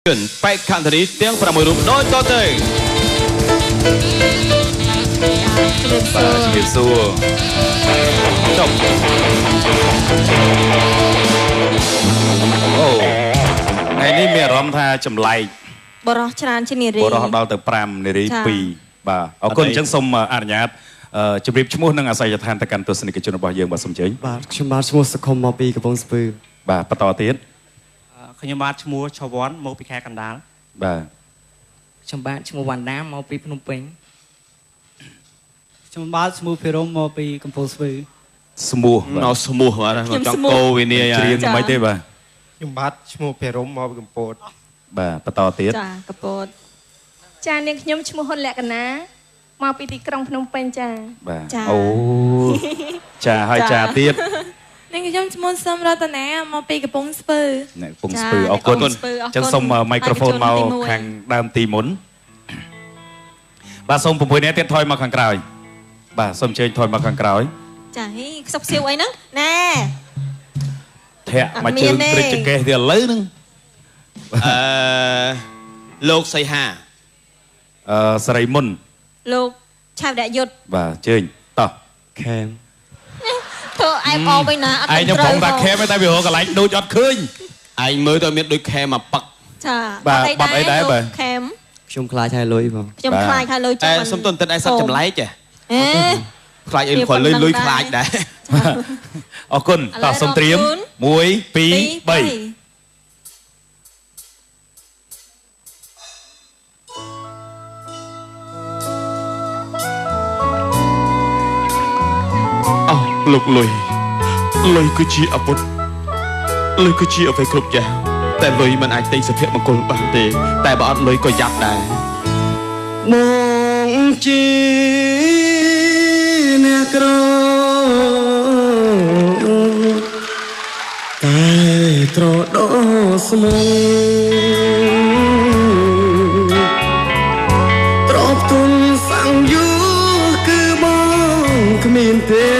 បែកខណ្ឌនីទាំង6រូបដោយតទៅបាទជំរាបសួរចប់អូថ្ងៃនេះមានអារម្មណ៍ថាចម្លែកបរោះច្រើនជានារីបរោះដល់ទៅ5នារី2បាទអរគុណអញ្ចឹងសូមអនុញ្ញាតជម្រាបឈ្មោះនិងអាសយដ្ឋានទៅកាន់ទស្សនិកជនរបស់យើងបាទសូមអញ្ជើញបាទខ្ញុំបាទឈ្មោះសុខុមមកពីកំពង់ស្ពឺបាទបន្តទៀតខ្ញុំបាទឈ្មោះឆវ័នមកពីខេត្តកណ្ដាលបាទខ្ញុំបាទឈ្មោះវណ្ណាមកពីភ្នំពេញខ្ញុំបាទឈ្មោះភិរមមកពីកំពង់ស្ពឺស្មោះបាទស្មោះបាទចង់កោវិន័យច្រៀងមិនទេបាទខ្ញុំបាទឈ្មោះភិរមមកពីកំពតបាទបន្តទៀតចាកំពតចានាងខ្ញុំឈ្មោះហ៊ុនលក្ខណាមកពីទីក្រុងភ្នំពេញចាបាទអូចាហើយចាទៀតនាងខ្ញុំឈ្មោះសំរតនាមកពីកំពង់ស្ពឺកំពង់ស្ពឺអរគុណអញ្ចឹងសូមមីក្រូហ្វូនមកខាងដើមទីមុនបាទសូម6នាក់ទៀតថយមកខាងក្រោយបាទសូមអញ្ជើញថយមកខាងក្រោយចាហីខ្សឹបសៀវអីហ្នឹងណែធាក់មកជើងព្រិចចកេះទៀតឥឡូវហ្នឹងលោកសីហាសរីមុនលោកឆាវរយុទ្ធបាទអញ្ជើញតោះខេមធ្វើអែមអវិញណាអត់ឯងខ្ញុំបងតាខេមតែវារកកន្លែងដូចអត់ឃើញឯងមើលទៅមានដូចខេមមកប៉ឹកចាបាទបាត់អីដែរបាទខេមខ្ញុំខ្លាចហើយលុយបងខ្ញុំខ្លាចហើយលុយចាំសុំទន្ទឹងឯសត្វចម្លែកហ៎ខ្លាចអីខ្វល់លុយខ្លាចដែរអរគុណតោះសូមត្រៀម1 2 3លោកលុយគឺជាអាវុធលុយគឺជាអ្វីគ្រប់យ៉ាងតែលុយមិនអាចទិញសុភមង្គលបានទេតែបើអត់លុយក៏យ៉ាប់ដែរមកជាអ្នកក្រតែត្រដោស្មងត្រប់ទុនសាំងយូគឺបងគ្មានទេ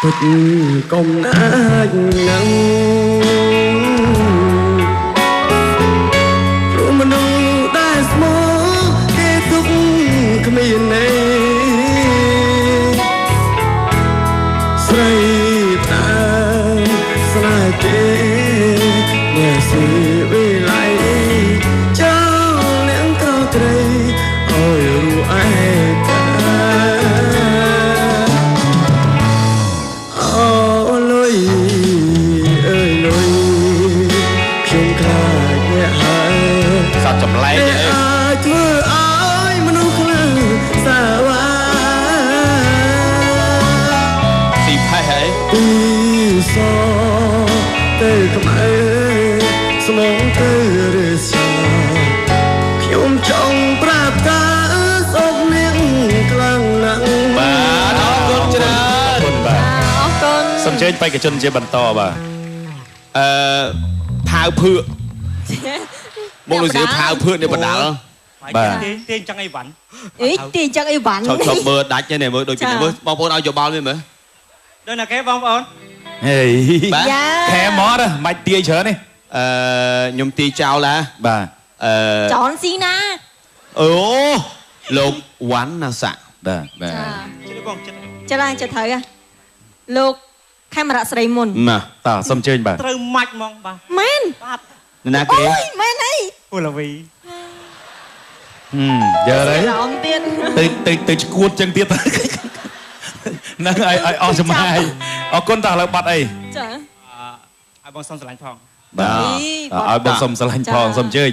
ពិតកុំអាចងំព្រមមនុស្សដែលស្មោះគេទុកគ្មានន័យស្រីតាស្នេហ៍គេអ្នកស៊ីវិល័យចោលអ្នកក្រត្រីអើយរួឯកាចម្លែកធ្វើឲ្យមនុស្សខ្លាំងសាវាស៊ីផេះហើយពីសទៅក្បែរស្មងទៅរិសាខ្ញុំចង់ប្រាប់ថាសុំនាងខ្លាំងណាស់បាទអរគុណច្រើនបាទអរគុណសូមអញ្ជើញបេក្ខជនជាបន្តបាទផាវភឿកមកលើស្រីផាវភឿកនេះបដាល់បាទទាញចឹងអីវ៉ាន់ទាញចឹងអីវ៉ាន់ឈប់មើលដាច់ទេមើលដូចពីនេះមើលបងប្អូនឲ្យយោបល់មើលដូចណាគេបងប្អូនហេខែមកមិនទាយច្រើនទេខ្ញុំទាយចោលណាបាទចនស៊ីណាអូលោកវ៉ាន់ណាសាបាទបាទចិត្តបងចិត្តត្រូវហ៎លោកខេមរៈស្រីមុនណាតើសុំអញ្ជើញបាទត្រូវម៉ាច់ហ្មងបាទមែនបាទណាគេអូយមែនអីអូឡាវីយើហើយរំទៀតទៅឈួតចឹងទៀតហ្នឹងឲ្យអស់ចំហាយអរគុណតើឥឡូវបាត់អីចាឲ្យបងសុំស្រឡាញ់ផងបាទឲ្យបងសុំស្រឡាញ់ផងសុំអញ្ជើញ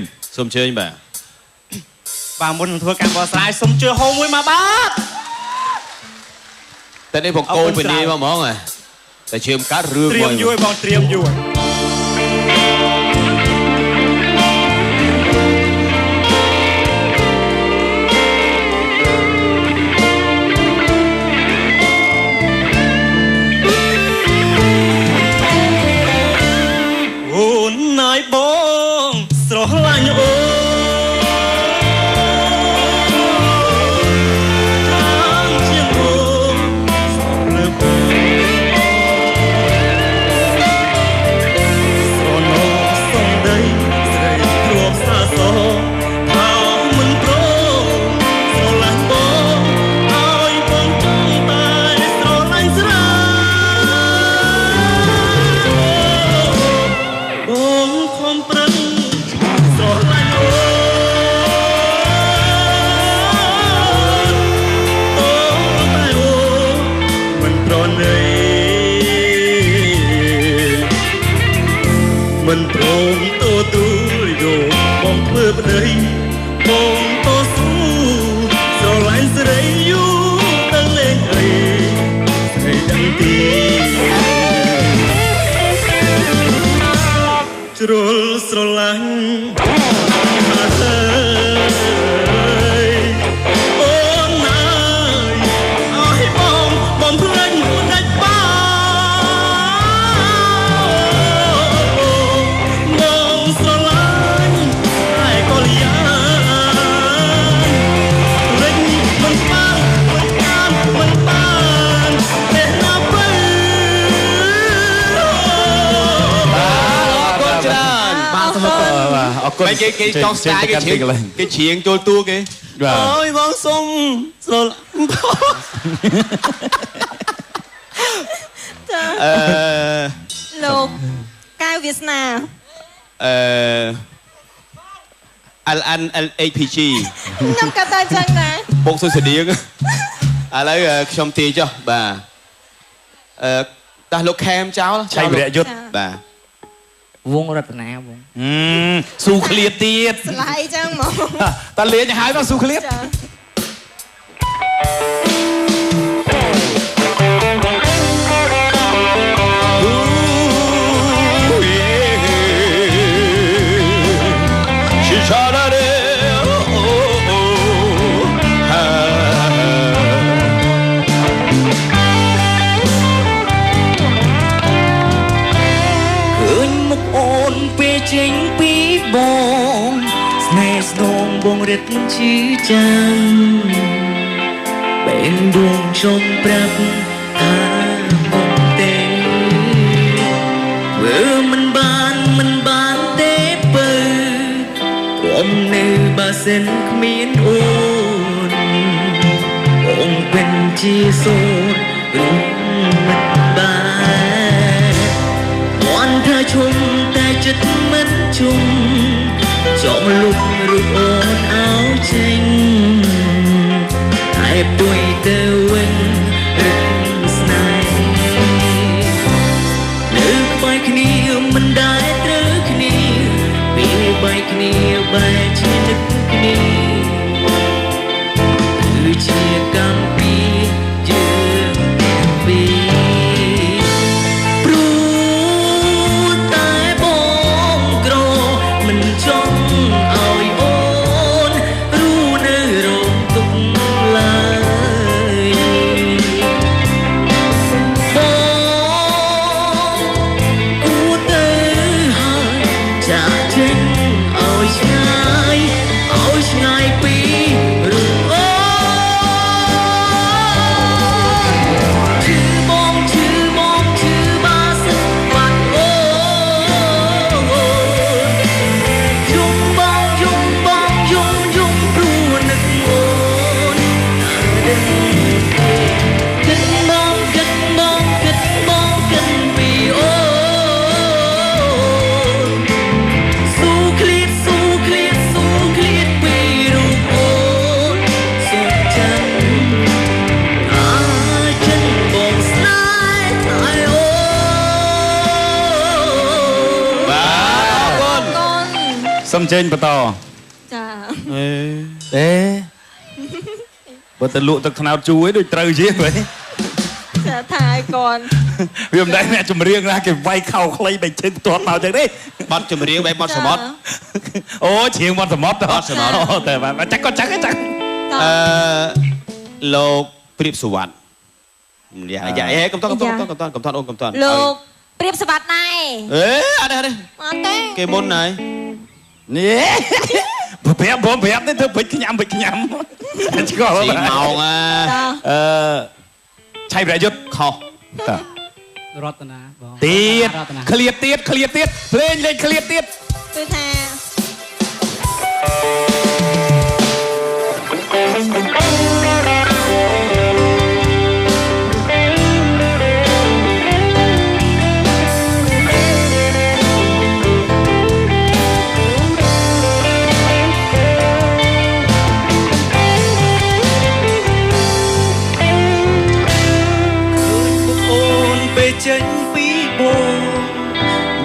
បាទមុននឹងធ្វើការបោះស្រាយសុំជឿហូមមួយមកបាទតែនេះបងកូនពីនេះមកហ្មងតែជឿមកាត់រឿងត្រៀមយូរបងត្រៀមយូរ ជ្រុលស្រឡាញ់អើយអូនណាយអើយបងភ្លេចដាច់បាបងស្រឡាញ់តែក៏លៀលេចមិនបានទេណាពេល អរគុណ គេចង់ស្ដាយគេច្រៀងចូលតួគេ អូយបងសុំស្រឡាញ់លោកកៅវាសនា LNLHPG ខ្ញុំក៏តែចឹងដែរ ពុកសុយស្តៀងឥឡូវខ្ញុំទាចុះបាទតាស់លោកខេមចោល ឆៃវិរៈយុទ្ធ បាទ វងរតនាវង ស៊ូឃ្លាតទៀត ស្លាយចឹងមក តាលេងហើយមកស៊ូឃ្លាត ចេញពីបងស្នេហ៍ស្នងបងរិទ្ធជាចាំបែងដួងជុំប្រាប់ថាបងទេធ្វើមិនបានទេបើគុំនៅបើសិនគ្មានអូនបងเป็นជាសូនឬមិនបានមន់ថាជុំតែចិត្តមិនជុំចោលលុបរូបអូនអោចេញហើយទួយទៅវិញរឹកស្នេហ៍នៅក្បែរគ្នាមិនដែលត្រូវគ្នាពេលបែកគ្នាបែកជានឹកគ្នាគឺជាកម្មពីយើងពីសុំចេញបន្ត ចា បើទៅលក់ទឹកថ្នោតជូរឯងដូចត្រូវជាងវិញ ចាថាឲ្យគាត់ វាមិនដែលអ្នកចម្រៀងណាគេវាយខោខ្លីបែកជើងផ្ទាត់មកចឹងទេ បាត់ចម្រៀងបែបបាត់សមុទ្រ អូច្រៀងបាត់សមុទ្របាត់សមុទ្រតែចាក់ក៏ចាក់ចាក់ លោកព្រៀបសុវត្ថិយ៉ាកំតន់អូនកំតន់ លោកព្រៀបសវត្តដែរ អត់ទេ អត់ទេ គេមុនហើយ នេះប្រាប់នេះធ្វើពេចខ្ញុំឆ្កល់ ស៊ីម៉ោងឆៃប្រយុទ្ធខុសតើ រតនាបង ទៀតឃ្លាតទៀតភ្លេងលេងឃ្លាតទៀត គឺថា ចេញពីបង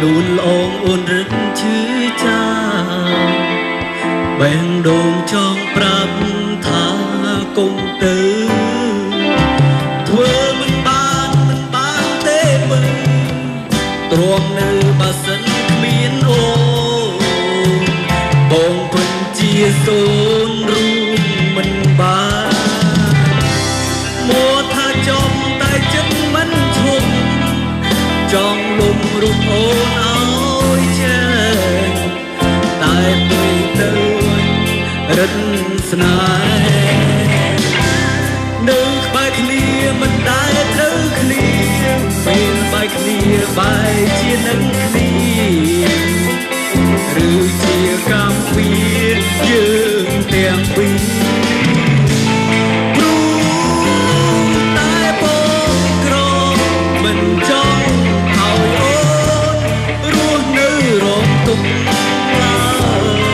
លូនលងអូនរឹកឈឺចាបែងដងចង់ប្រាប់ថាកុំទៅធ្វើមិនបានទេមើលទ្រាំនៅបើសិនគ្មានអូ សូនរួមមិនបានមកថាចំតែចិត្តមិនឈប់ចង់លំរូបអូនឲ្យចេញតែពេលទៅរឹតស្នេហ៍នៅក្បែរគ្នាមិនដែលត្រូវគ្នាពេលបែកគ្នាបែកជានឹងគ្នាឬជាកម្មវិធីយើងទាំងពីរព្រោះតែបងក្រមិនចង់ឲ្យអូនរស់នៅរងទុក្ខឡើយ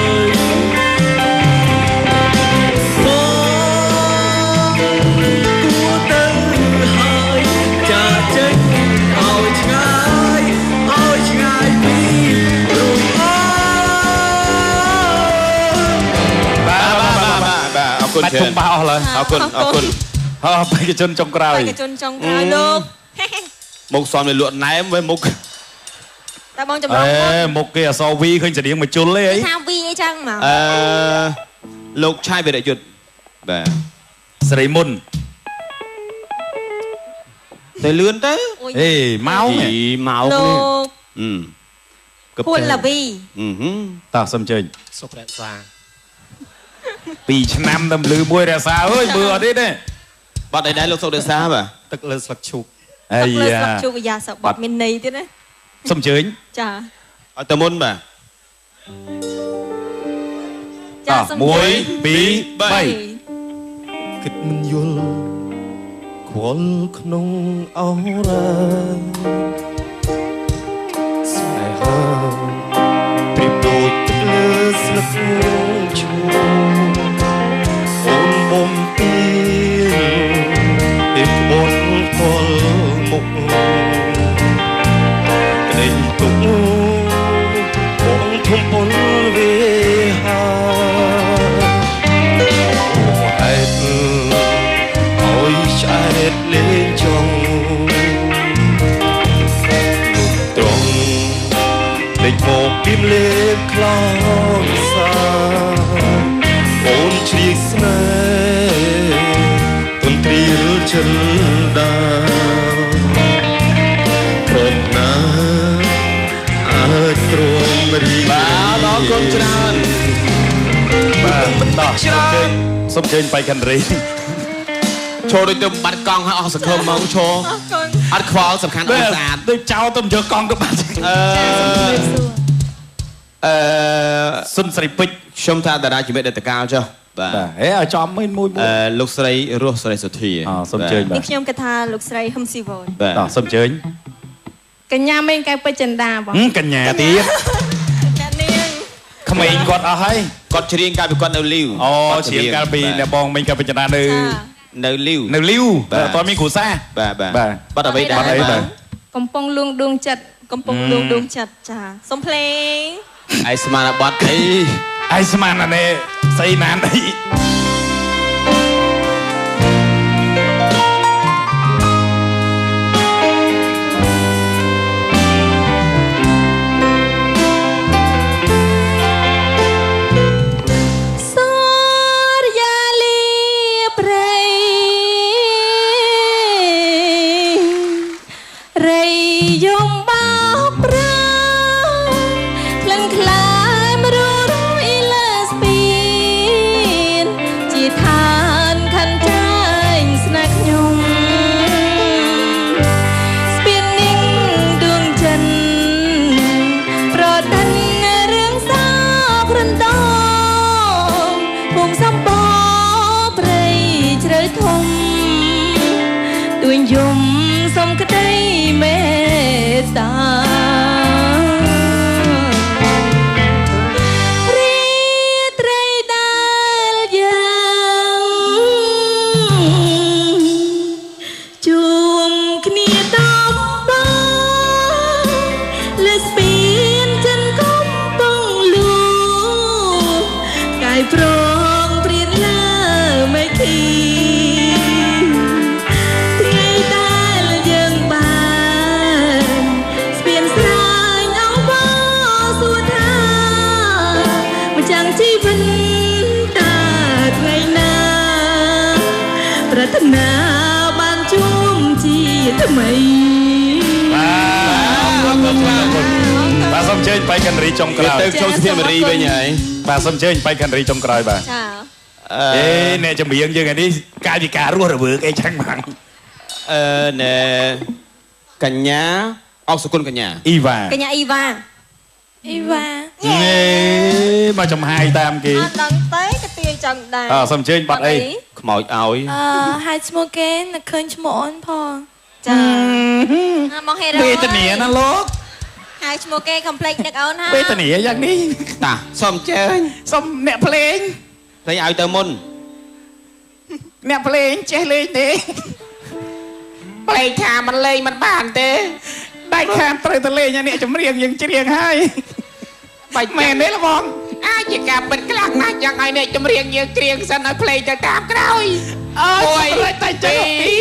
បងគួរទៅហើយចាចេញឲ្យឆ្ងាយពីរូបអូនបាទអរគុណ បាច់ ច្រើន ធំបោះអស់ហើយ អរគុណអរគុណ បេក្ខជនចុងក្រោយ បេក្ខជនចុងក្រោយលោក មុខសំនៅលក់ណែមវិញមុខ តែបងចម្លង មុខគេអសរវីឃើញស្តៀងមួយជុលទេអី ថាវីអីចឹងមក លោកឆាយវិរយុទ្ធបាទ ស្រីមុន ទៅលឿនទៅ អេម៉ោង មក លោក នេះ ហ៊ុនឡាវី តោះសុំជើញ សុខរក្សា 2 ឆ្នាំតែលឺមួយរសាអើយមើលអត់ទេ បាត់អីដែរលោកសុកទេសាបាទ ទឹកលើស្លឹកឈូក អា ទឹកលើ យ៉ា ស្លឹកជូកអាយ៉ាសបាត់មានន័យទៀតណា សុំជើញ ចា ឲ្យទៅមុនបាទ ចាសុំជើញ 1 2 3 គិតមិនយល់ខ្វល់ក្នុងអរ៉ាស្នេហាប្រៀបដូចទឹកលើស្លឹកឈូកអូនបំពេញពេលក្បត់ទល់មុខក្តីទុកបងធំពលវាហាហេតុឲ្យឆ្អែតលេងចង់លោកត្រង់លេចមកពីមលេបខ្លោចសាអូនជ្រៀកស្នេហ៍ទន្ទ្រាលចិនដាព្រមណាអាចទ្រាំរីក បាទអរគុណច្រើន បាទតោះសុំជើញបៃកិនរី ឈរដូចទៅបាត់កង់ឲ្យអស់សង្ឃឹមមកឈរ អរគុណ អត់ខ្វល់សំខាន់អត់ស្អាត ដូចចោលទៅយកកង់ទៅបាត់ សុនស្រីពេជ្រ ខ្ញុំថាតារាជំនាញដេតកាលចុះបាទ បាទហេឲ្យចំមួយ លោកស្រីរស់ស្រីសុធា សុំជើញបា នេះ ទ ខ្ញុំគិតថាលោកស្រីហឹមស៊ីវន បាទ តោះសុំជើញ កញ្ញាមេងកែវពេជ្រចិន្តាបង កញ្ញាទៀត អ្នកនាង ក្មេងគាត់អស់ហើយ គាត់ច្រៀងកាលពីគាត់នៅលីវ អូច្រៀងកាលពីអ្នកបងមិញកាលពីចនានៅ នៅលីវ នៅលីវ បាទ អត់មានគ្រូសា បាទបាទ បាទ បាត់អ្វីដែរ បាត់អីបាទ កំពុងលួងដួងចិត្ត កំពុងលួងដួងចិត្តចាសុំភ្លេង ឯស្មានបាត់អី ឯស្មានអានេះស្អីណានអី សូរយ៉ាលីព្រៃរៃយំបោកប្រាក្លិនខ្លាយមរុយលើស្ពានជាឋានខណ្ឌចាញ់ស្នេហ៍ខ្ញុំស្ពាននេះដួងចិនប្រដិនរឿងសោករំដងភូមិសម្បព្រៃជ្រៅធំទួញយំសុំក្តីមេត្តារីត្រីដែលយើងជួមគ្នាតំបងលើស្ពានចិនកំពុងលូកាយប្រងព្រៀនលើមេឃីថ្ងៃដែលយើងបានស្ពានស្រាញអង្វរសួរថាម្ចាំងជីវិត รัตนาบ้านชุ่มจีทำไมបាទសូមអញ្ជើញបៃកិនរីចុងក្រោយ ទៅចូលសុភាមរីវិញហើយ បាទសូមអញ្ជើញបៃកិនរីចុងក្រោយបាទ ចា អ្នកចម្រៀងយើងនេះកាយវិការរស់រវើកអីចឹងហ្មង ណែកញ្ញាអុកសុគន្ធកញ្ញា អ៊ីវ៉ា កញ្ញាអ៊ីវ៉ា អ៊ីវ៉ា មកចំហាយតាមគេ អត់ដឹងទេក៏ទាញចង់ដែរ សូមអញ្ជើញបាត់អី ខ្មោចឲ្យ ហៅឈ្មោះគេនឹកឃើញឈ្មោះអូនផង ចាមកហេរ៉ូ វេទនាណាលោក ហៅឈ្មោះគេកុំភ្លេចនឹកអូនហើយ វេទនាយ៉ាងនេះ តាសូមអញ្ជើញ សូមអ្នកភ្លេង ផ្លេងឲ្យទៅមុន អ្នកភ្លេងចេះលេងទេភ្លេងថាมันលេងมันបានទេដាច់ខាតត្រូវទៅលេងអ្នកចម្រៀងយើងច្រៀងហើយបាច់មែនទេលោកបងអាចជាការពិតខ្លាំងណាស់យ៉ាងឲ្យអ្នកចម្រៀងយើងច្រៀងសិនឲ្យភ្លេងទៅតាមក្រោយអូយតែចេះពី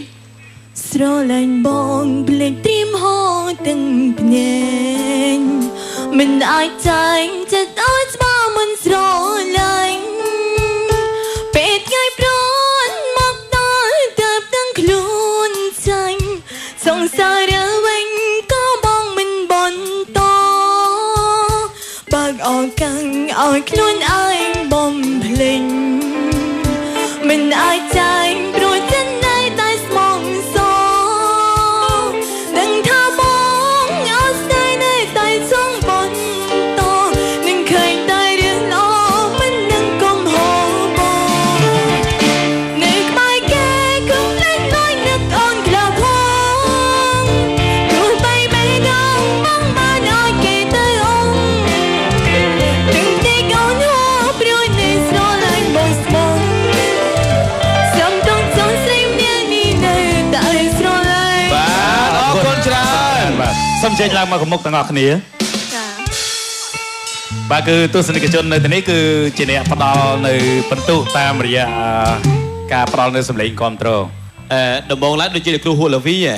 3 ស្រលាញ់បងភ្លេចត្រៀមហោទាំងភ្នែកមិនអាចចាញ់ចិត្តឲ្យស្បើមិនស្រលាញ់ពេលថ្ងៃប្រន់មកដល់ទៅទាំងខ្លួនចាញ់សង្សារវិញក៏បងមិនបន្តបើកអកាំងឲ្យខ្លួនឯងបំភ្លេចមិនអាចចាញ់ព្រោះចិត្តណែតែស្មងសនឹងថាបងអត់ស្ដាយណែតែចង់បន្តនឹងឃើញតែរឿងល្អមិននឹងកុំហៅបងនៅក្បែរគេគុំលេងលួយនឹកអូនក្លាផងព្រោះបីបែកងមកបានឲ្យគេទៅអូននឹងទីកូនហួព្រោះនេះស្រលាញ់បងស្មងសំដងចង់ស្រីម្នាក់នេះនៅតែស្រលាញ់ បាទអរគុណច្រើនបាទសូមចេញឡើងមកកមុខទាំងអស់គ្នា ចា បាទគឺទស្សនិកជននៅទីនេះគឺជាអ្នកផ្ដល់នៅបន្ទុកតាមរយៈការផ្ដល់នៅសម្លេងគ្រប់ត្រូល ដំបងឡើងដូចជាលោកគ្រូហួរលាវីហ៎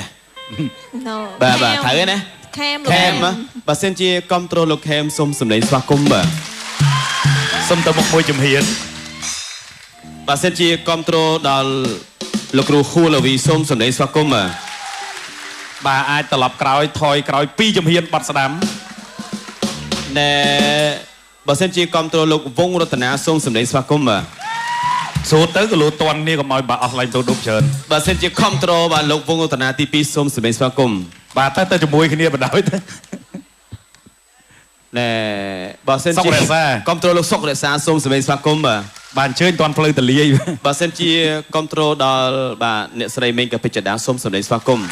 No បាទត្រូវហើយណា ខេម ខេមបើសិនជាគ្រប់ត្រូលលោកខេមសូមសម្លេងស្វាគមន៍បាទ សូមទៅមុខមួយជំហាន បើសិនជាគ្រប់ត្រូលដល់លោកគ្រូហួរលាវីសូមសម្លេងស្វាគមន៍បាទ បាទអាចត្រឡប់ក្រោយថយក្រោយ2ជំហានបាត់ស្ដាំ ណែបើសិនជាគ្រប់ត្រូលលោកវងរតនាសូមសម្លេងស្វាគមន៍បាទ ស្រួតទៅក៏លោតតន់នេះកុំឲ្យបាក់អស់ឡើងទៅដុបច្រើន បើសិនជាគ្រប់ត្រូលបាទលោកវងរតនាទី2សូមសម្លេងស្វាគមន៍ បាទទៅជាមួយគ្នាបណ្ដោយទៅ ណែបើសិនជាគ្រប់ត្រូលលោកសុករក្សាសូមសម្លេងស្វាគមន៍បាទ បាទអញ្ជើញតន់ផ្លូវតលាយ បើសិនជាគ្រប់ត្រូលដល់បាទអ្នកស្រីមេងកពិជ្ជតាសូមសម្លេងស្វាគមន៍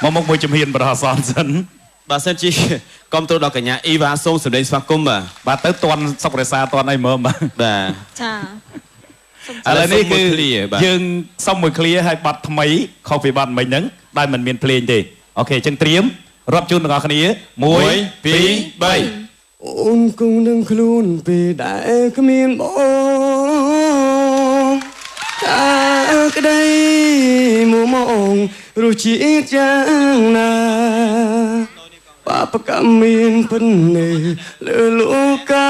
មកមុខមួយជំហានបរោះអសនសិន បើសិនជាគ្រប់ត្រូលដល់កញ្ញាអ៊ីវ៉ាសូមសម្លេងស្វាគមន៍បាទ បាទទៅតន់សុករក្សាតន់អីមើលបាទ បាទ ចា ឥឡូវនេះគឺយើងសុំមួយឃ្លាឲ្យបាត់ថ្មីខុសពីបាត់មិញហ្នឹងដែលមិនមានភ្លេងទេអូខេអញ្ចឹងត្រៀមរាប់ជូនទាំងអស់គ្នា1 2 3 អូនគង់នឹងខ្លួនពេលដែលគ្មានបងតាក្ដីមួមងរសជាតិយ៉ាងណាបាបកម្មមានពិននេះលើលោកា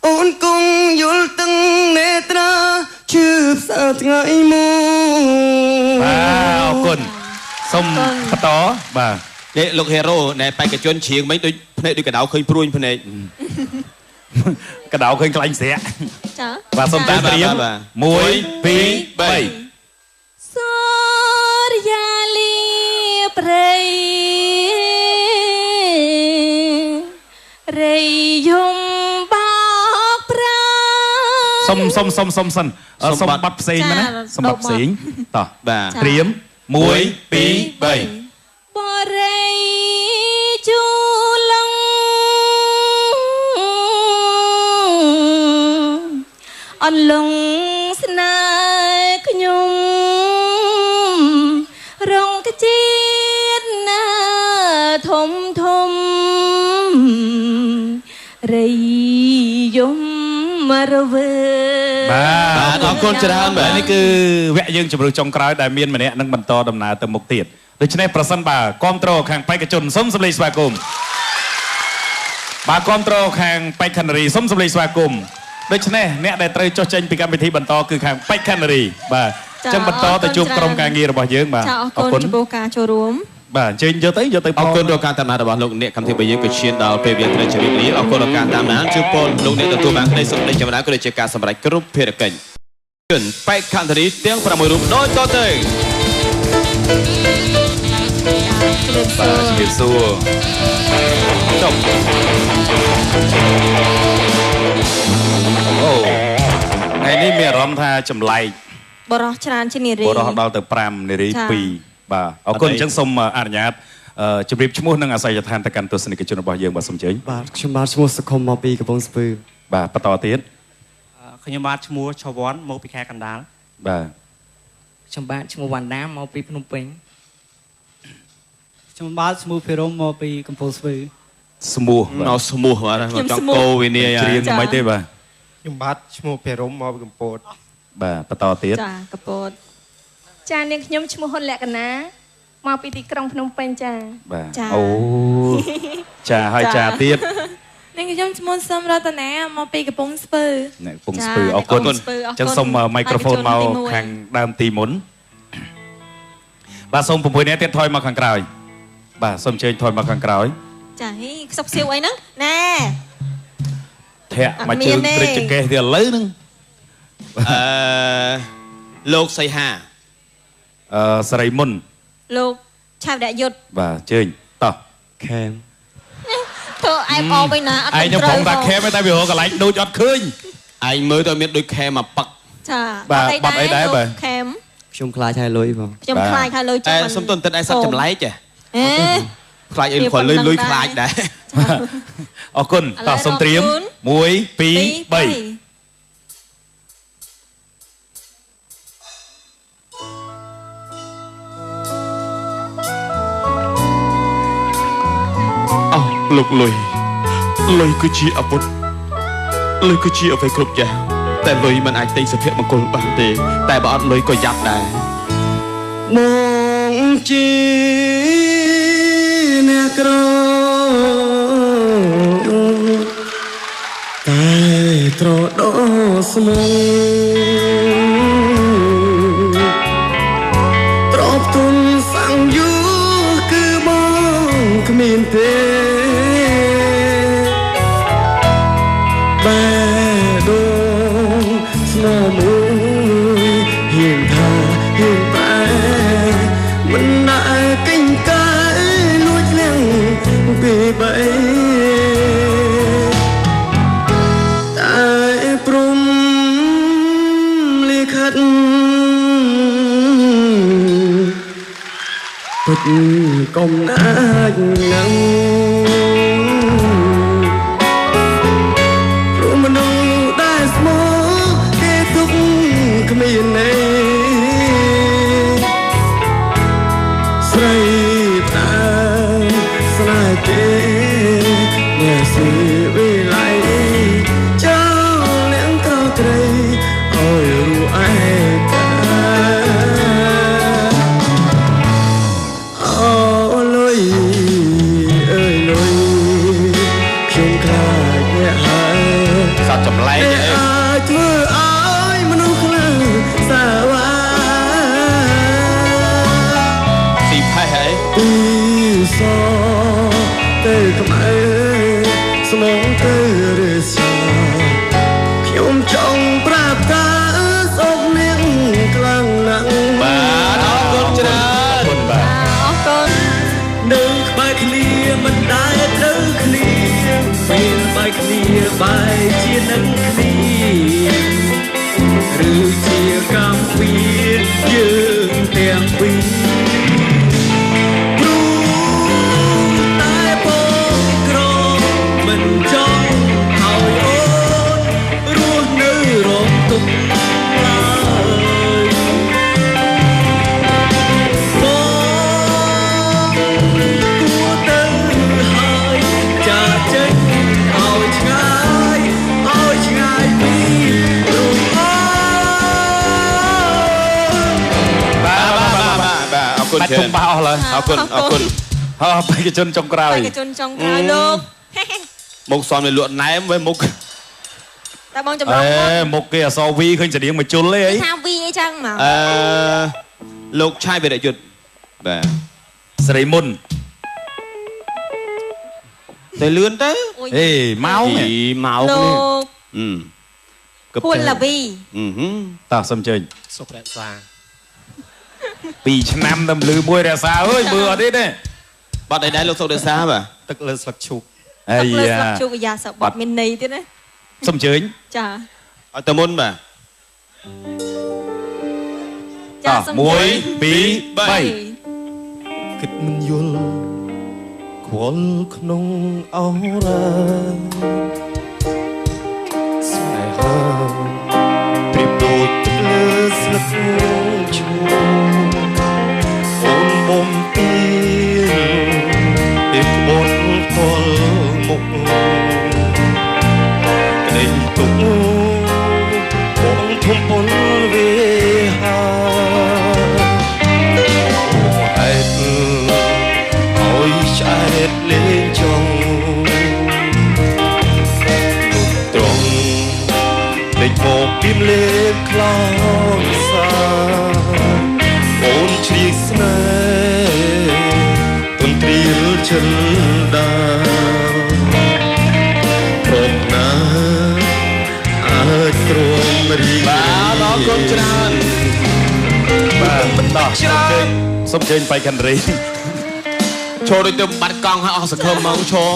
អូនគង់យល់ទាំងនេត្រាជឿផ្សើថ្ងៃមួយ បាទអរគុណសូមបន្តបាទ នេះលោកហេរ៉ូណែបេក្ខជនជ្រៀងមិញដូចភ្នែកដូចកដៅឃើញព្រួយភ្នែក កដៅឃើញខ្លាញ់ស្រាក់ ចា បាទសូមតែត្រៀម1 2 3 សូរយាលីព្រៃរៃយំបោកប្រា សុំសិនសុំបាត់ផ្សេងមកណាសុំបាត់ផ្សេងតោះ បាទ ត្រៀម1 2 3 បរិយជូលងអន្លងស្នេហ៍ខ្ញុំរងកជាតិណាធំធំរៃយំរវើ បាទអរគុណច្រើនបាទនេះគឺវគ្គយើងជម្រើសចុងក្រោយដែលមានម្នាក់នឹងបន្តដំណើរទៅមុខទៀតដូច្នេះប្រសិនបើគ្រប់ត្រូលខាងបេក្ខជនសូមសម្លេងស្វាគមន៍បាទគ្រប់ត្រូលខាងបេក្ខនារីសូមសម្លេងស្វាគមន៍ ដូច្នេះអ្នកដែលត្រូវចុះចេញពីកម្មវិធីបន្តគឺខាងបេក្ខនារីបាទអញ្ចឹងបន្តទៅជួបក្រុមការងាររបស់យើងបាទ ចាអរគុណចំពោះការចូលរួម បាទអញ្ជើញយកទៅអរគុណដល់ការតាមដានរបស់លោកអ្នកកម្មវិធីរបស់យើងក៏ឈានដល់ពេលវេលាត្រូវជម្រាបលាអរគុណដល់ការតាមដានជូនពរលោកអ្នកទទួលបានក្តីសុខក្តីចម្រើនក៏ដូចជាការសម្រេចគ្រប់ភារកិច្ចជឿនបេក្ខនារីទាំង6រូបដូចតទៅបាទជំរាបសួរចុះអូថ្ងៃនេះមានអារម្មណ៍ថាចម្លែក បរោះច្រើនជានារី បរោះដល់ទៅ5នារី2បាទអរគុណអញ្ចឹងសូមអនុញ្ញាតជម្រាបឈ្មោះនិងអាស័យដ្ឋានទៅកាន់ទស្សនិកជនរបស់យើងបាទសូមអញ្ជើញ បាទខ្ញុំបាទឈ្មោះសុខុមមកពីកំពង់ស្ពឺ បាទបន្តទៀត ខ្ញុំបាទឈ្មោះឆវ័នមកពីខេត្តកណ្ដាល បាទ ខ្ញុំបាទឈ្មោះវណ្ណាមកពីភ្នំពេញ ខ្ញុំបាទឈ្មោះភិរមមកពីកំពង់ស្ពឺ ស្មោះបាទស្មោះបាទចង់កោវិន័យច្រៀងមិនទេបាទ ខ្ញុំបាទឈ្មោះភិរមមកពីកំពត បាទបន្តទៀត ចាកពត ចានាងខ្ញុំឈ្មោះហ៊ុនលក្ខណាមកពីទីក្រុងភ្នំពេញចា បាទអូចាហើយចាទៀត នាងខ្ញុំឈ្មោះសំរតនាមកពីកំពង់ស្ពឺ អ្នកកំពង់ស្ពឺអរគុណអញ្ចឹងសូមមីក្រូហ្វូនមកខាងដើមទីមុនបាទសូម6នាក់ទៀតថយមកខាងក្រោយបាទសូមអញ្ជើញថយមកខាងក្រោយ ចាហីខ្សុកសៀវអីហ្នឹងណែ ធាក់មកជើងព្រិចចកេះទៀតឥឡូវហ្នឹង លោកសីហា សរីមុន លោកឆាវដយុទ្ធ បាទអញ្ជើញតោះ ខេម ធ្វើអែបអោវិញណាអត់ ឯងខ្ញុំផងថាខេមតែវារកកន្លែងដូចអត់ឃើញ ឯងមើលទៅមានដូចខែមកប៉ឹក ចា បាទបាត់អីដែរបាទ ខេម ខ្ញុំខ្លាចហើយលុយបង ខ្ញុំខ្លាចហើយលុយ តែសុំទន្ទឹងឯសត្វចម្លែកចេះ អេ ខ្លាចអីគាត់លុយខ្លាចដែរ អរគុណតោះសូមត្រៀម1 2 3 លោកលុយគឺជាអាវុធលុយគឺជាអ្វីគ្រប់យ៉ាងតែលុយមិនអាចទិញសុភមង្គលបានទេតែបើអត់លុយក៏យ៉ាប់ដែរ មកជាអ្នកក្រតែត្រដោស្មងទ្របទុនសាំងយូគឺបងគ្មានទេបែដងស្នើមួយហ៊ានថាហ៊ានតែមិនដែលកិញកាយលួចលៀងពីបីតែព្រមលិខិតពុតកុំណាចនឹង ស្រីតាមស្នេហ៍ទេអ្នកស៊ីវិល័យចូលនាងក្រត្រីអើយរូឯកាអូលុយអើយលុយខ្ញុំខ្លាចអ្នកហើយ សត្វចម្លែកអី អាចធ្វើឲ្យមនុស្សខ្លាំងសាវ៉ា ស៊ីផេះអី ពីសទៅក្បែរស្មងទៅរិសាខ្ញុំចង់ប្រាប់ថាសុំនាងខ្លាំងណាស់បាទអរគុណច្រើន បាទ អរគុណ នៅក្បែរគ្នាមិនដែលត្រូវគ្នាពេលបែកគ្នាបែកជានឹងគ្នាឬជាកម្មវិធីយើងទាំងពីរតែបងក្រមិនចង់ឲ្យអូនរស់នៅរងទុក្ខឡើយបងគួរទៅហើយចាចេញឲ្យឆ្ងាយពីរូបអូន បាទអរគុណ បាច់ ច្រើន ទុំបះអស់ឡើយ អរគុណអរគុណ អើបេក្ខជនចុងក្រោយ បេក្ខជនចុងក្រោយលោក មុខសំនៅលក់ណែមវិញមុខ ត តែបងចម្លងមុខគេអសវីឃើញស្តៀងមកជុលទេអីថាវីអីចឹងមកលោកឆាយវីរយុទ្ធបាទស្រីមុនតែលឿនទៅអេម៉ោងលោកហ៊ុនឡាវីតោះសុំជើញសុករក្សា2ឆ្នាំតែលឺមួយរក្សាអើយមើលអត់ទេបាត់ឯដែរលោកសុករក្សាបាទទឹកលើស្លឹកឈូកទឹកលើស្លឹកឈូកយ៉ាសបាត់មានន័យទៀតណាសុំជើញចាឲ្យតមុនបាទចាសុំ1 2 3គិតមិនយល់ខ្វល់ក្នុងអរ៉ាស្នេហាព្រៀបដូចទឹកលើស្លឹកឈូកអូនបំពេញពេលក្បត់ផ្ទាល់មុខក្តីទុកបងធំពលវាហាហេតុឲ្យឆ្អែតលេងចង់ទុកត្រង់លេចមកពីមលេបខ្លោចសាអូនជ្រៀកស្នេហ៍ទន្ទ្រាលចិនដាព្រមណាអាចទ្រាំរីកបាទអរគុណច្រើនបាទបន្តសុំជើញបៃខណ្ឌរីចូលដូចទៅបាត់កង់ហើយអស់សង្ឃឹមមកឈរ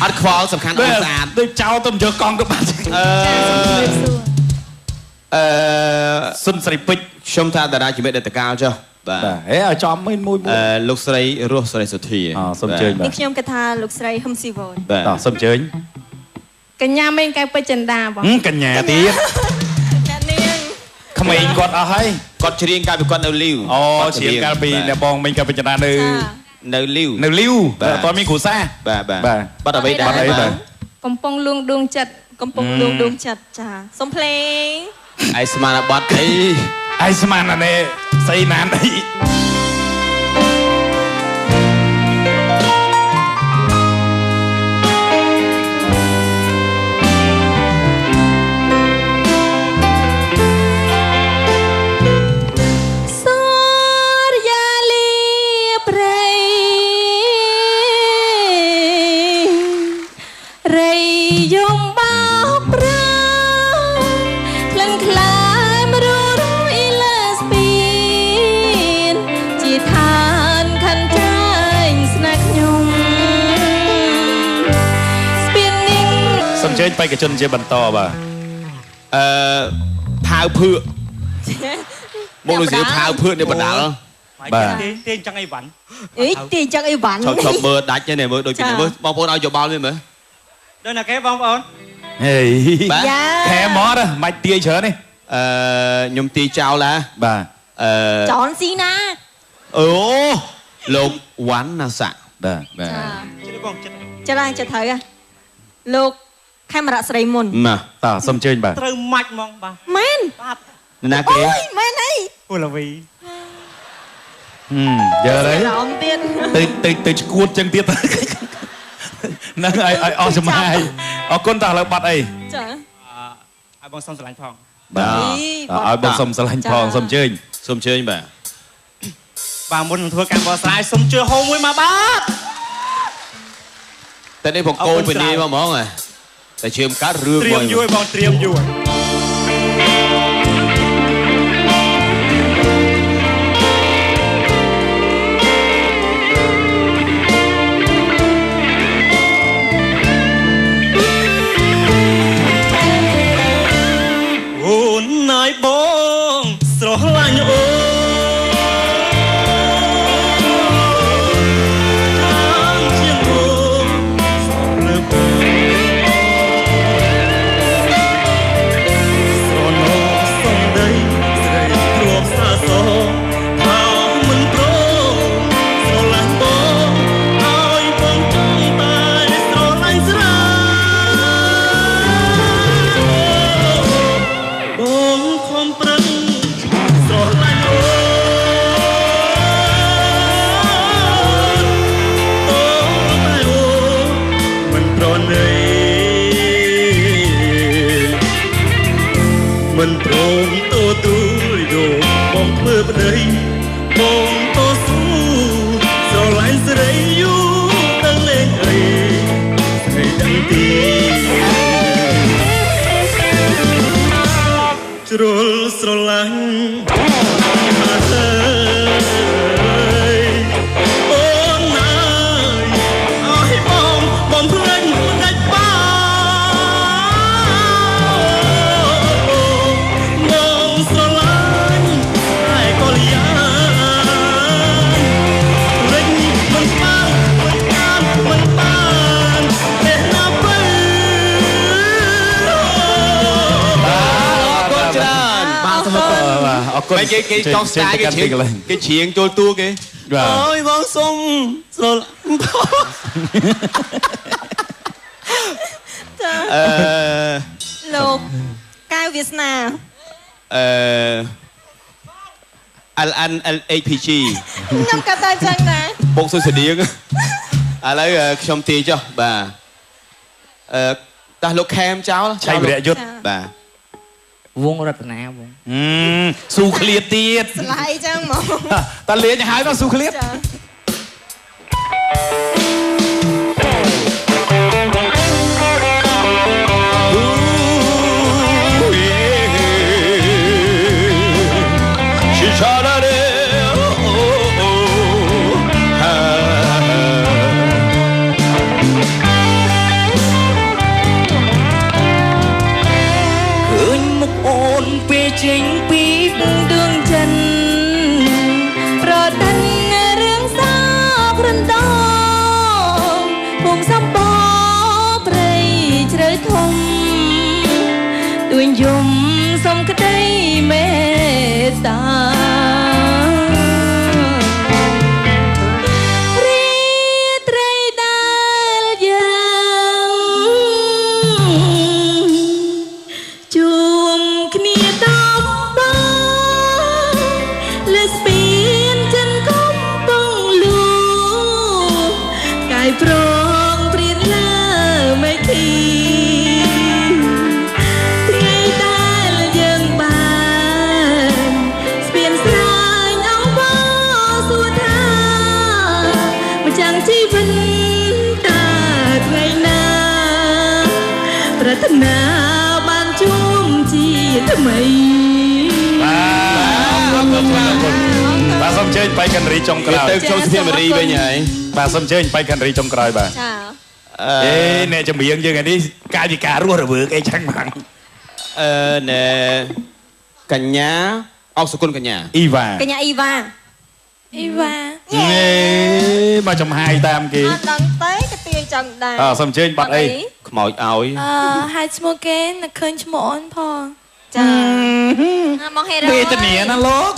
អត់ខ្វល់សំខាន់អត់ស្អាតដូចចោលទៅយកកង់ទៅបាត់សុនស្រីពេជ្រខ្ញុំថាតារាជីវិតដេតកាលចុះបាទហេឲ្យចំមួយលោកស្រីរស់ស្រីសុធាសុំជើញបាទខ្ញុំគិតថាលោកស្រីហឹមស៊ីវនបាទសុំជើញកញ្ញាមេងកែវពេជ្រចិន្តាបងកញ្ញាទៀតអ្នកនាងក្មេងគាត់អស់ហើយគាត់ច្រៀងកាលពីគាត់នៅលីវច្រៀងកាលពីអ្នកបងមេងកែវពេជ្រចិន្តានៅលីវអត់ទាន់មានគ្រូសាបាទបាត់អ្វីដែរកំពុងលួងដួងចិត្តចាសុំភ្លេងឯស្មានបាត់អីឯស្មានអានេះស្អីណានអីជើញបេក្ខជនជាបន្តបាទផាវភឿកមកលោកស្រីផាវភឿកនេះបណ្ដាលបាទទាញចឹងអីវ៉ាន់ទាញចឹងអីវ៉ាន់ឈប់មើលដាច់ទេមើលដូចពីមើលបងប្អូនឲ្យយោបល់វិញមើលដូចណាគេបងប្អូនហេខែមកមិនទាយច្រើនទេខ្ញុំទាយចោលឡាបាទចនស៊ីណាអូលោកវ៉ាន់ណាសាបាទចិត្តបងចិត្តត្រូវលោកខេមរៈស្រីមុនតើសុំជើញបាទត្រូវម៉ាច់ហ្មងបាទមែនបាទណាគេមែនអីអូឡាវីយើហើយទៅឈួតចឹងទៀតហ្នឹងឲ្យអស់ចំហាយអរគុណតើឥឡូវបាត់អីចាឲ្យបងសុំស្រឡាញ់ផងបាទឲ្យបងសុំស្រឡាញ់ផងសុំជើញបាទមុននឹងធ្វើការបោះស្រាយសុំជឿហោមួយមកបាទតែនេះបងកូនពនីមកហ្មងតែជឿមកាត់រឿងត្រៀមយួរបងត្រៀមយួរអូនណាយបងស្រឡាញ់អូ បងតូទូយកបងធ្វើប្តីបងតស៊ូស្រឡាញ់ស្រីយូរដឹងលេងអីស្រីដឹងទីជ្រុលស្រឡាញ់មកហើយអូនណាយអើយបងភ្លេចដាច់បាបងស្រឡាញ់តែក៏លៀនលេចមិនបានមិនបានទេណាបើអរគុណគេចង់ស្ដាយគេច្រៀងចូលតួគេបាទអើយបងសុំស្រឡាញ់លោកកៅវាសនាLNLHPG ខ្ញុំក៏តែចឹងដែរបងសុស្ដីឥឡូវខ្ញុំទាយចុះបាទតោះលោកខេមចោលឆៃវរៈយុទ្ធបាទ វងរតនាវងស៊ូឃ្លាតទៀត ស្លាយចឹងហ្មងតាលេងហើយមកស៊ូឃ្លាតចេញពីដួងចិនប្រដិនរឿងសោករំដងភូមិសំបោព្រៃជ្រៅធំទួញយំសុំក្តីមេត្តាប្រងព្រៀនលើមេឃីថ្ងៃដែលយើងបានស្ពានស្រាញអងបោសួរថាម្ចាំងជីវិតតាថ្ងៃណាប្រាថ្នាបានជួបជាថ្មីបាទសូមអញ្ជើញបៃកិនរីចុងក្រោយទៅចូលសុភាមរីវិញហើយបាទសូមអញ្ជើញបៃកិនរីចុងក្រោយបាទចាអ្នកចម្រៀងយើងនេះកាយវិការរស់រវើកអីចឹងហ្នឹងណែកញ្ញាអុកសុគន្ធកញ្ញាអ៊ីវ៉ាកញ្ញាអ៊ីវ៉ាមកចំហាយតាមគេអត់ដឹងទេក៏ទាយចឹងដែរសូមអញ្ជើញបាត់អីខ្មោចឲ្យហៅឈ្មោះគេនឹកឃើញឈ្មោះអូនផងចាមកហេរ៉ូវេទនាណាលោក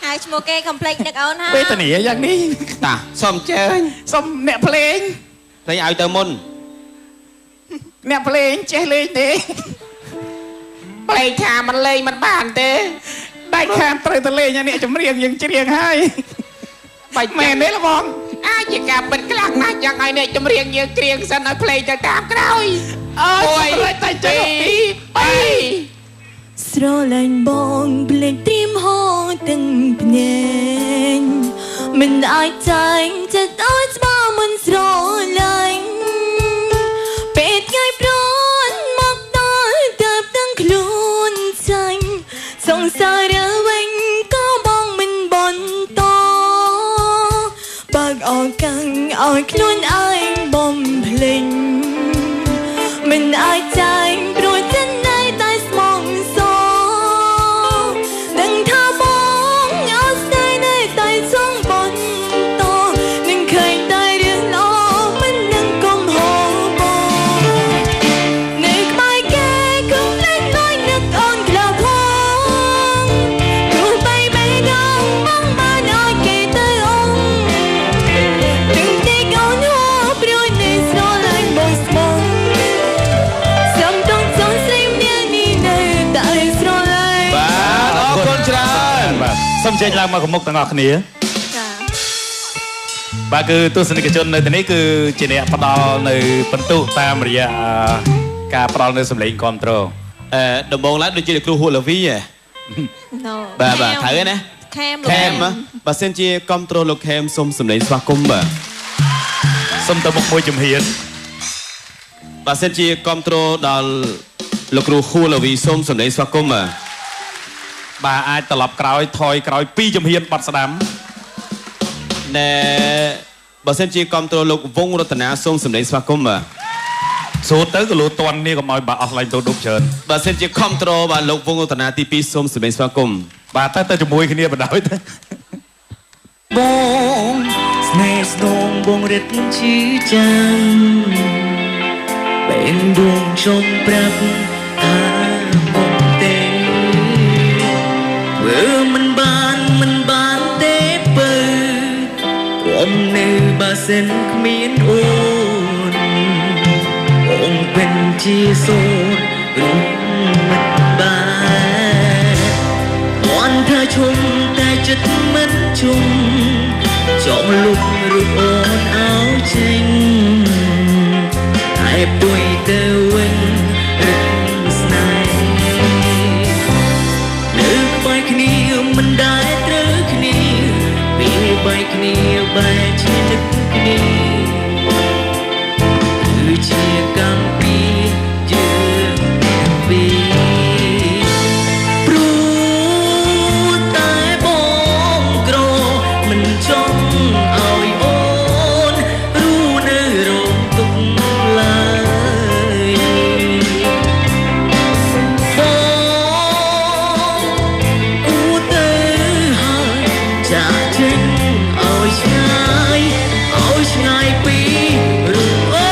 ហៅឈ្មោះគេកុំភ្លេចនឹកអូនហើយវេទនាយ៉ាងនេះតាសូមអញ្ជើញសូមអ្នកភ្លេងឲ្យទៅមុនអ្នកភ្លេងចេះលេងទេភ្លេងថាมันលេងมันបានទេដាច់ខាតត្រូវទៅលេងអ្នកចម្រៀងយើងច្រៀងហើយបាច់មែនទេលោកបងអាចជាការពិតខ្លាំងណាស់យ៉ាងឲ្យអ្នកចម្រៀងយើងច្រៀងសិនឲ្យភ្លេងទៅតាមក្រោយអូយតែចេះពីស្រលាញ់បងភ្លេងទីមហោទាំងភ្នែកមិនអាចចាញ់ចិត្តអើយស្បើមិនស្រលាញ់ពេលថ្ងៃប្រន់មកដល់ទៅទាំងខ្លួនចាញ់សង្សារវិញក៏បងមិនបន្តបើកអរកាំងឲ្យខ្លួនឯងបំភ្លេងមិនអាចចាញ់ព្រោះចិត្តណៃតែស្មងសដឹងថាបងអត់ស្ដាយនៅតែចង់បន្តនឹងឃើញតែរឿងល្អមិននឹងកុំហៅបងនៅក្បែរគេកុំលេចលួយនឹកអូនក្លោផងព្រោះបីបែកងបងបានឲ្យគេទៅអូនถึงទីកូនហោព្រួយនៃស្រលាញ់បងស្មងសំដងចង់ស្រីម្នាក់នេះនៅតែស្រលាញ់បាទអរគុណច្រើនបាទសូមចេញឡើងមកមុខទាំងអស់គ្នាចាបាទគឺទស្សនិកជននៅទីនេះគឺជាអ្នកផ្ដល់នៅបន្ទុកតាមរយៈការផ្ដល់នៅសម្លេងគ្រប់គ្រងដំបងឡើងដូចជាគ្រូហួរលាវី bà thấy cái này kem á bà xem chia control lục kem xôm sầm lấy xoa cung bà xôm tới một môi chùm hiền bà xem chia control đào lục rù khu là vì xôm sầm lấy xoa cung bà bà ai tập lập cõi thôi cõi pi chùm hiền bật sắm nè bà xem chia control lục vung rồi tận á xôm sầm lấy xoa cung bà số tới cái lúa toàn này có mọi bà offline tôi đục trơn bà xem chia control bà lục vung rồi tận á tí pi xôm sầm lấy xoa cung bà tới chùm môi khi này bà nói thế បងស្នេហ៍ស្នងបងរិទ្ធជឿចាំបែងដួងចង់ប្រាប់ថាបងទេធ្វើមិនបានទេបើគុំនៅបើសិនគ្មានអូនបងเป็นជាសូនរូបមិនបានអន់ថាជុំតែចិត្តមិនជុំចង់លុបរូបអូនអោចេញតែពួយទៅវិញរឹកស្នេហ៍នៅក្បែរគ្នាមិនដែលត្រូវគ្នាពេលបែកគ្នាបែរជានឹកគ្នាគឺជាកម្មពីយើងទាំងពីរព្រោះតែបងក្រមិនចង់ឲ្យអូនรู้នៅរោងទុកឡើយបងគួរទៅហើយចាក់ចេញឲ្យឆ្ងាយពីរូបអូ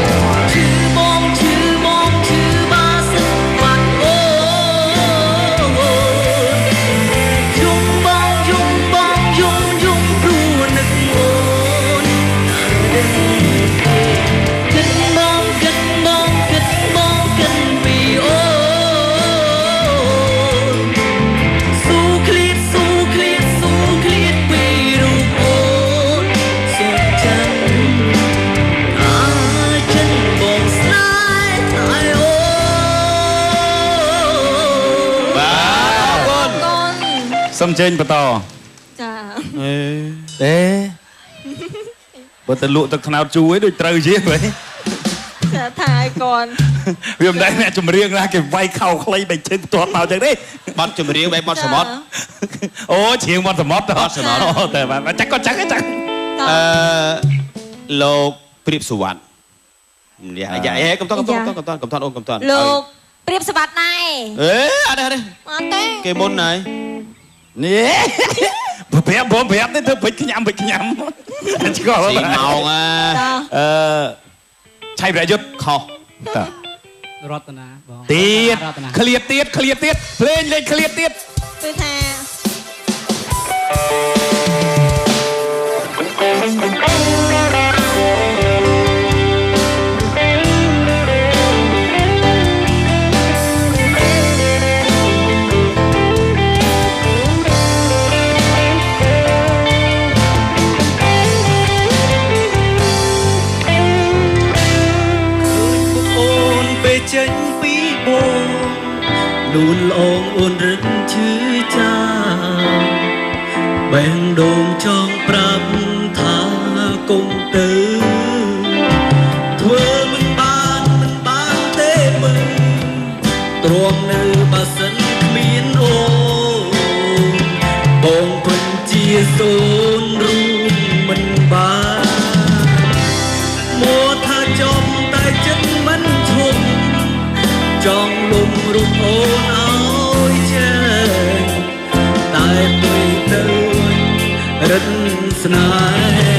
នឈឺបងឈឺបាសិនបាត់អូយំបងព្រោះនឹកអូនគិតបងពីអូនស៊ូឃ្លាតពីរូបអូនសូមចាំចិនបងស្នេហ៍តែអូន bà con សុំចេញបន្ត ចា ទេបើទៅលក់ទឹកថ្នោតជូរឯងដូចត្រូវជាងវិញ ចាថាឲ្យគាត់ វាមិនដែលអ្នកចម្រៀងណាគេវាយខោខ្លីបែកជើងផ្ទាត់មកចឹងទេ បត់ចម្រៀងបែបបត់សមុទ្រ អូច្រៀងបត់សមុទ្រ បត់សមុទ្រ អូតែបាទចាក់ក៏ចាក់ចាក់ លោកព្រៀបសុវត្ថិយ៉ាហេកំតអូនកំត លោកព្រៀបសវត្តណែ អេអត់ទេ អត់ទេ គេមុនហើយ នេះប្រាប់នេះធ្វើបិចខ្ញុំឆ្កល់ ស៊ីម៉ោង ឆៃប្រយុទ្ធខុសតើ រតនាបង ទៀតឃ្លាតទៀតភ្លេងលេងឃ្លាតទៀត គឺថា ចេញពីបងលូនល្អងអូនរឹកឈឺចាំបែងដូងចង់ប្រាប់ថាគុំទៅធ្វើមិនបានទេមើលទ្រាំនៅបើសិនគ្មានអូនបងពិនជាសូនរូបមិនបានមកថាចំតែចិត្តមិនឈប់ចង់លុំរូបអូនឲ្យចេញតែពេលទៅរឹតស្នេហ៍